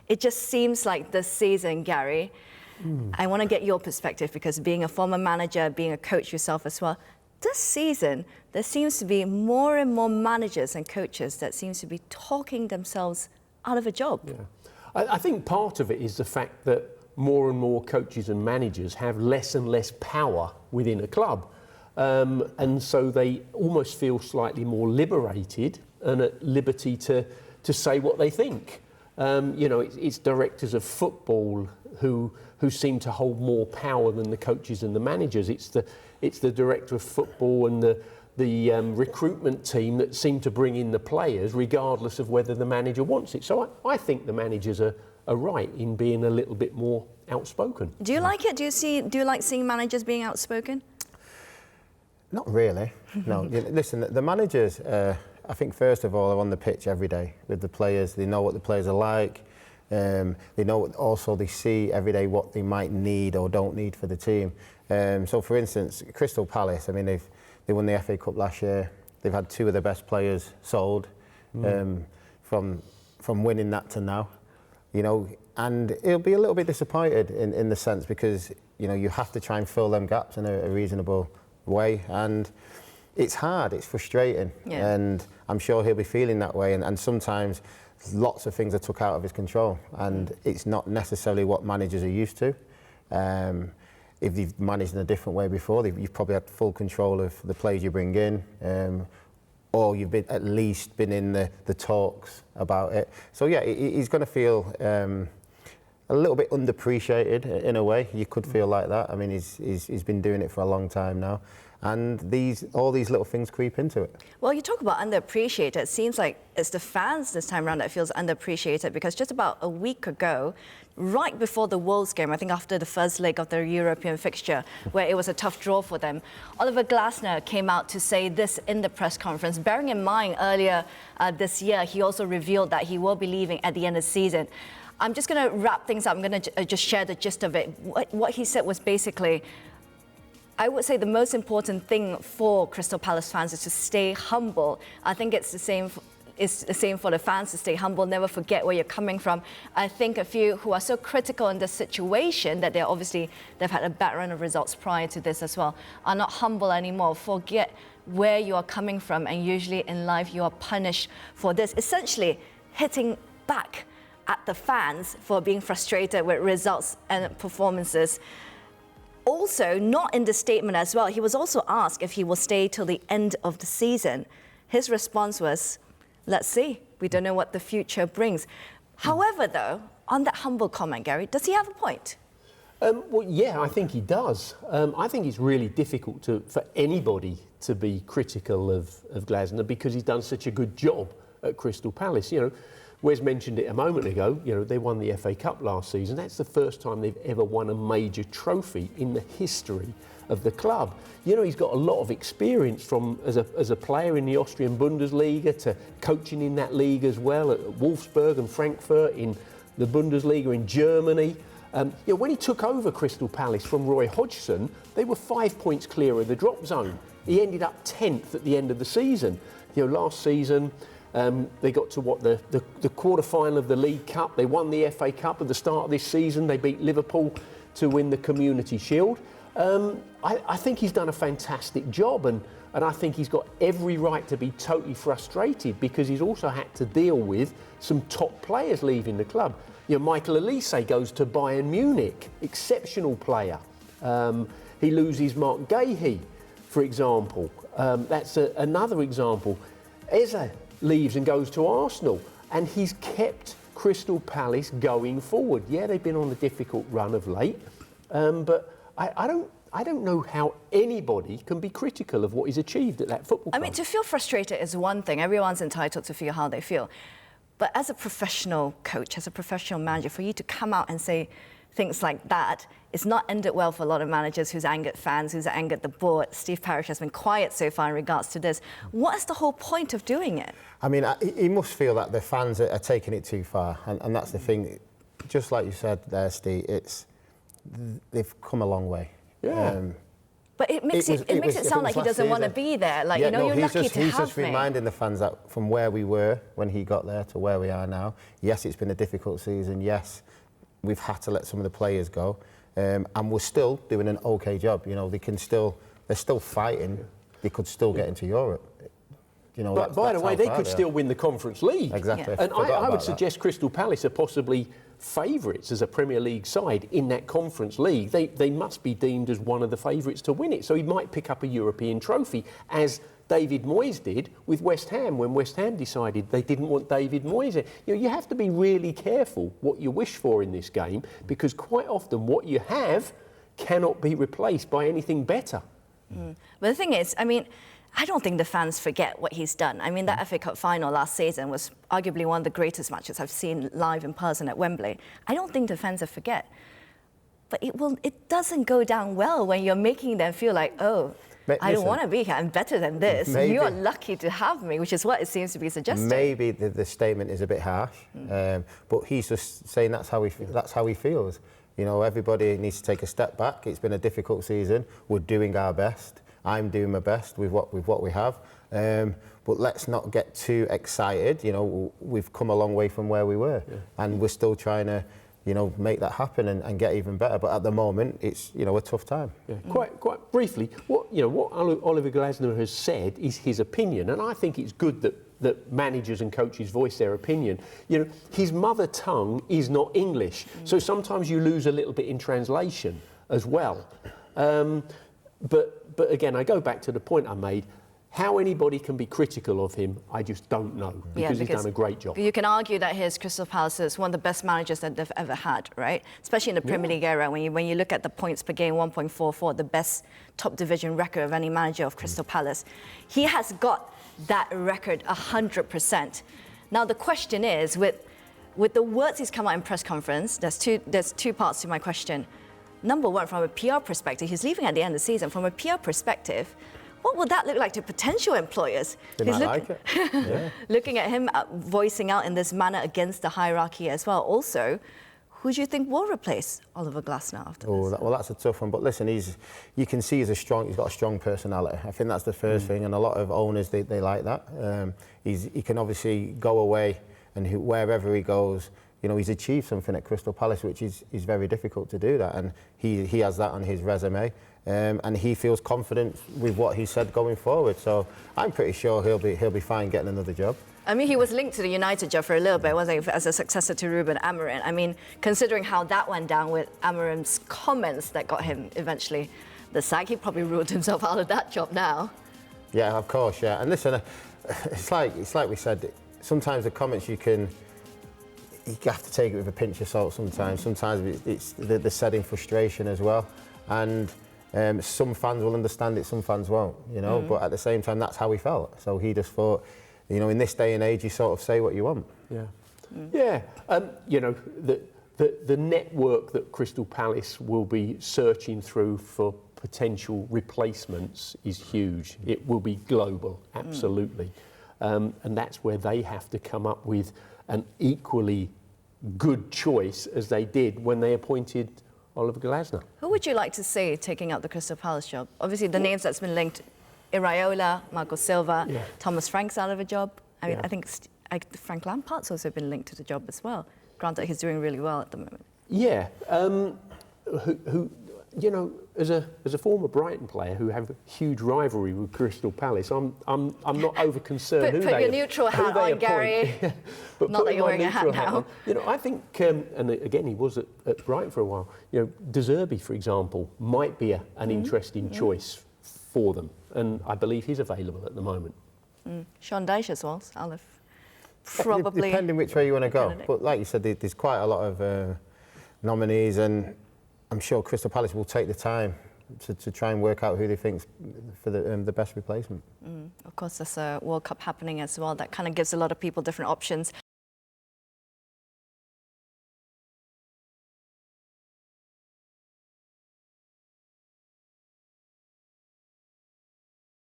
It just seems like this season, Gary, I want to get your perspective because being a former manager, being a coach yourself as well, this season, there seems to be more and more managers and coaches that seems to be talking themselves out of a job. Yeah. I think part of it is the fact that more and more coaches and managers have less and less power within a club. And so they almost feel slightly more liberated and at liberty to say what they think. You know, it's directors of football who seem to hold more power than the coaches and the managers. It's the director of football and the recruitment team that seem to bring in the players regardless of whether the manager wants it. So I think the managers are right in being a little bit more outspoken. Do you like it? Do you like seeing managers being outspoken? Not really, no. Listen, the managers, I think first of all, are on the pitch every day with the players. They know what the players are like. They know also they see every day what they might need or don't need for the team. So for instance, Crystal Palace, I mean, they won the FA Cup last year. They've had two of their best players sold from winning that to now. You know, and it'll be a little bit disappointed in the sense because, you know, you have to try and fill them gaps in a reasonable way, and it's hard, it's frustrating, and I'm sure he'll be feeling that way, and sometimes lots of things are took out of his control, and it's not necessarily what managers are used to. If you've managed in a different way before, you've probably had full control of the players you bring in, or you've at least been in the talks about it. So yeah, he's going to feel a little bit underappreciated in a way. You could feel like that. I mean, he's been doing it for a long time now, and all these little things creep into it. Well, you talk about underappreciated. It seems like it's the fans this time around that feels underappreciated because just about a week ago, right before the Wolves game, I think after the first leg of their European fixture, where it was a tough draw for them, Oliver Glasner came out to say this in the press conference. Bearing in mind earlier this year, he also revealed that he will be leaving at the end of the season. I'm just going to wrap things up. I'm going to just share the gist of it. What he said was basically, I would say the most important thing for Crystal Palace fans is to stay humble. I think it's the same for the fans to stay humble, never forget where you're coming from. I think a few who are so critical in this situation that they've had a bad run of results prior to this as well, are not humble anymore. Forget where you are coming from, and usually in life you are punished for this. Essentially hitting back at the fans for being frustrated with results and performances. Also, not in the statement as well, he was also asked if he will stay till the end of the season. His response was, let's see, we don't know what the future brings. However, though, on that humble comment, Gary, does he have a point? Well, yeah, I think he does. I think it's really difficult for anybody to be critical of Glasner because he's done such a good job at Crystal Palace. You know, Wes mentioned it a moment ago, you know, they won the FA Cup last season. That's the first time they've ever won a major trophy in the history of the club. You know, he's got a lot of experience from as a player in the Austrian Bundesliga to coaching in that league as well at Wolfsburg and Frankfurt in the Bundesliga in Germany. You know, when he took over Crystal Palace from Roy Hodgson, they were 5 points clear of the drop zone. He ended up 10th at the end of the season. You know, last season, they got to the quarter-final of the League Cup. They won the FA Cup at the start of this season. They beat Liverpool to win the Community Shield. I think he's done a fantastic job, and I think he's got every right to be totally frustrated because he's also had to deal with some top players leaving the club. You know, Michael Olise goes to Bayern Munich, exceptional player. He loses Mark Gahey, for example. That's another example. Eze leaves and goes to Arsenal, and he's kept Crystal Palace going forward. Yeah, they've been on a difficult run of late, but I don't know how anybody can be critical of what he's achieved at that football club. I mean, to feel frustrated is one thing. Everyone's entitled to feel how they feel. But as a professional coach, as a professional manager, for you to come out and say things like that, it's not ended well for a lot of managers who's angered fans, who's angered the board. Steve Parish has been quiet so far in regards to this. What is the whole point of doing it? I mean, he must feel that the fans are taking it too far, and that's the thing. Just like you said there, Steve, they've come a long way. Yeah. But it makes it sound like he doesn't want to be there. Like, yeah, you know, no, you're lucky to have me. He's just reminding the fans that from where we were when he got there to where we are now, yes, it's been a difficult season. Yes, we've had to let some of the players go. And we're still doing an okay job. You know, they're still fighting. They could still get into Europe. You know, but by the way, they could still win the Conference League. Exactly. Yeah. And I would suggest Crystal Palace are possibly favourites as a Premier League side in that Conference League. They must be deemed as one of the favourites to win it. So he might pick up a European trophy, as David Moyes did with West Ham when West Ham decided they didn't want David Moyes. You know, you have to be really careful what you wish for in this game, because quite often what you have cannot be replaced by anything better. But the thing is, I mean, I don't think the fans forget what he's done. I mean, that FA Cup final last season was arguably one of the greatest matches I've seen live in person at Wembley. I don't think the fans will forget. But it doesn't go down well when you're making them feel like, oh, I don't want to be here, I'm better than this. You are lucky to have me, which is what it seems to be suggesting. Maybe the statement is a bit harsh, but he's just saying that's how he feels. You know, everybody needs to take a step back. It's been a difficult season. We're doing our best. I'm doing my best with what we have, but let's not get too excited. You know, we've come a long way from where we were, and we're still trying to, you know, make that happen and get even better. But at the moment, it's, you know, a tough time. Yeah. Quite briefly, what Oliver Glasner has said is his opinion, and I think it's good that managers and coaches voice their opinion. You know, his mother tongue is not English, so sometimes you lose a little bit in translation as well. But again, I go back to the point I made. How anybody can be critical of him, I just don't know, because he's done a great job. You can argue that his Crystal Palace is one of the best managers that they've ever had, right? Especially in the Premier League era, when you look at the points per game, 1.44, the best top division record of any manager of Crystal Palace. He has got that record 100%. Now the question is, with the words he's come out in press conference, there's two parts to my question. Number one, from a PR perspective, he's leaving at the end of the season. From a PR perspective, what would that look like to potential employers? They might like it. Yeah. Looking at him voicing out in this manner against the hierarchy as well. Also, who do you think will replace Oliver Glasner after this? Well, that's a tough one. But listen, you can see he's got a strong personality. I think that's the first thing, and a lot of owners, they like that. He can obviously go away, and wherever he goes, you know, he's achieved something at Crystal Palace, which is very difficult to do that, and he has that on his resume, and he feels confident with what he said going forward. So I'm pretty sure he'll be fine getting another job. I mean, he was linked to the United job for a little bit, wasn't he, as a successor to Ruben Amorim. I mean, considering how that went down with Amorim's comments that got him eventually the sack, he probably ruled himself out of that job now. Yeah, of course, yeah. And listen, it's like we said, sometimes the comments you have to take it with a pinch of salt sometimes. Sometimes they're said in frustration as well. And some fans will understand it, some fans won't, you know. But at the same time, that's how he felt. So he just thought, you know, in this day and age, you sort of say what you want. Yeah. Yeah. You know, the network that Crystal Palace will be searching through for potential replacements is huge. It will be global, absolutely. And that's where they have to come up with an equally good choice as they did when they appointed Oliver Glasner. Who would you like to see taking up the Crystal Palace job? Obviously, the names that's been linked, Iraola, Marco Silva, Thomas Frank's out of a job. I mean, I think Frank Lampard's also been linked to the job as well. Granted, he's doing really well at the moment. Yeah. Who you know, as a former Brighton player who have a huge rivalry with Crystal Palace, I'm not over concerned. Put your neutral hat on, Gary. But not that you're wearing a hat now. You know, I think, and again, he was at Brighton for a while. You know, De Zerbi, for example, might be an interesting choice for them, and I believe he's available at the moment. Sean Dyche as well, Aleph. Probably. Depending which way you want to go. But like you said, there's quite a lot of nominees, and I'm sure Crystal Palace will take the time to try and work out who they think's for the best replacement. Of course, there's a World Cup happening as well. That kind of gives a lot of people different options.